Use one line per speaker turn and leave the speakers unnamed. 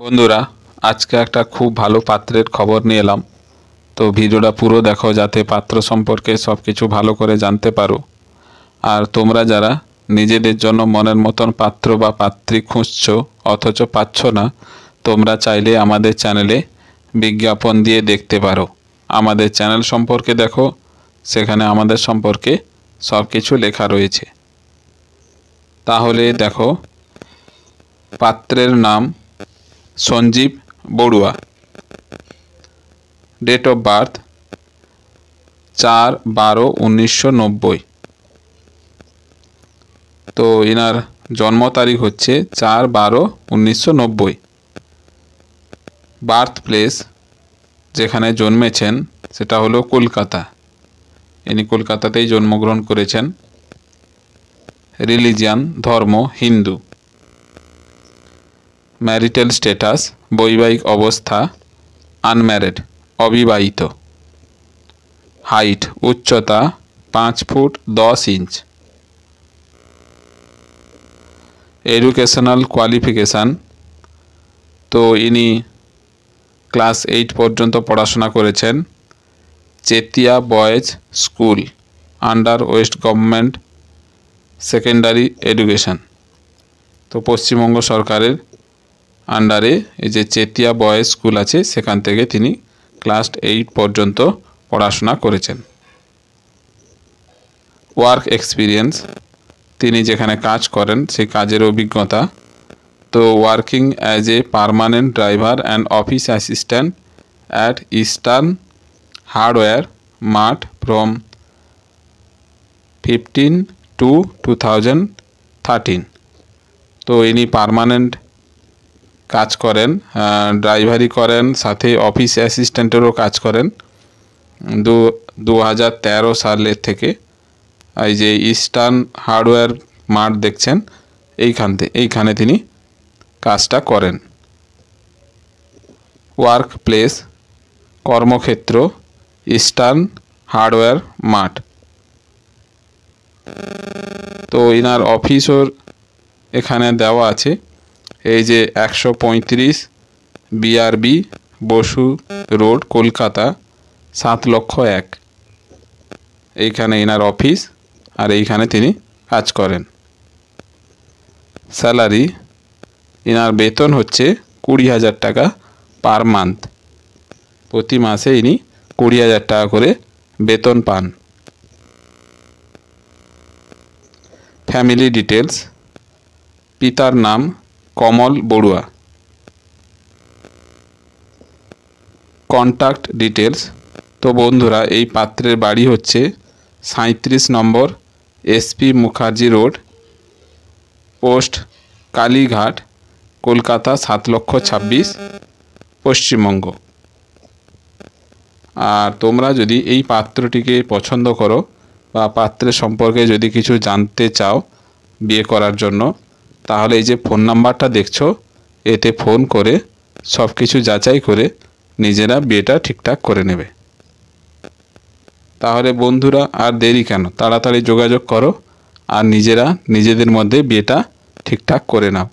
বন্ধুরা, আজকে একটা খুব ভালো পাত্রের খবর নিয়ে এলাম। তো ভিডিওটা পুরো দেখো যাতে পাত্র সম্পর্কে সব কিছু ভালো করে জানতে পারো। আর তোমরা যারা নিজেদের জন্য মনের মতন পাত্র বা পাত্রী খুঁজছো অথচ পাচ্ছ না, তোমরা চাইলে আমাদের চ্যানেলে বিজ্ঞাপন দিয়ে দেখতে পারো। আমাদের চ্যানেল সম্পর্কে দেখো, সেখানে আমাদের সম্পর্কে সব কিছু লেখা রয়েছে। তাহলে দেখো, পাত্রের নাম Sanjeev Barua. Date of birth 4/12/1990। তো এনার জন্ম তারিখ হচ্ছে 4/12/1990। বার্থ প্লেস যেখানে জন্মেছেন সেটা হলো কলকাতা। ইনি কলকাতাতেই জন্মগ্রহণ করেছেন। রিলিজিয়ান ধর্ম হিন্দু। ম্যারিটাল স্ট্যাটাস বৈবাহিক অবস্থা আনম্যারিড অবিবাহিত। হাইট উচ্চতা 5 ফুট 10 ইঞ্চ। এডুকেশনাল কোয়ালিফিকেশান, তো ইনি ক্লাস 8 পর্যন্ত পড়াশোনা করেছেন Chetia boys school under West government secondary education. তো পশ্চিমবঙ্গ সরকারের আন্ডারে এই যে চেতিয়া বয়েজ স্কুল আছে সেখান থেকে তিনি ক্লাস 8 পর্যন্ত পড়াশোনা করেছেন। ওয়ার্ক এক্সপিরিয়েন্স, তিনি যেখানে কাজ করেন সেই কাজের অভিজ্ঞতা। তো working as a permanent driver and office assistant at eastern hardware mart from 15 to 2013। তো ইনি পার্মানেন্ট কাজ করেন, ড্রাইভারি করেন, সাথে অফিস অ্যাসিস্ট্যান্টেরও কাজ করেন 2013 সালের থেকে। এই যে ইস্টার্ন হার্ডওয়্যার মার্ট দেখছেন এইখানে তিনি কাজটা করেন। ওয়ার্ক প্লেস কর্মক্ষেত্র ইস্টার্ন হার্ডওয়্যার মার্ট। তো এনার অফিসও এখানে দেওয়া আছে। এই যে 135 BRB বসু রোড কলকাতা 7,01,000। এইখানে এনার অফিস আর এইখানে তিনি কাজ করেন। স্যালারি, এনার বেতন হচ্ছে 20,000 টাকা পার মান্থ। প্রতি মাসে ইনি 20,000 টাকা করে বেতন পান। ফ্যামিলি ডিটেলস, পিতার নাম কমল বড়ুয়া। কন্ট্যাক্ট ডিটেলস, তো বন্ধুরা এই পাত্রের বাড়ি হচ্ছে 37 number SP Mukherjee road, post Kalighat, Kolkata 7,26,000, Paschimbanga. আর তোমরা যদি এই পাত্রটিকে পছন্দ করো বা পাত্রের সম্পর্কে যদি কিছু জানতে চাও বিয়ে করার জন্য, তাহলে এই যে ফোন নাম্বারটা দেখছো এতে ফোন করে সব কিছু যাচাই করে নিজেরা বিয়েটা ঠিকঠাক করে নেবে। তাহলে বন্ধুরা আর দেরি কেন, তাড়াতাড়ি যোগাযোগ করো আর নিজেদের মধ্যে বিয়েটা ঠিকঠাক করে নাও।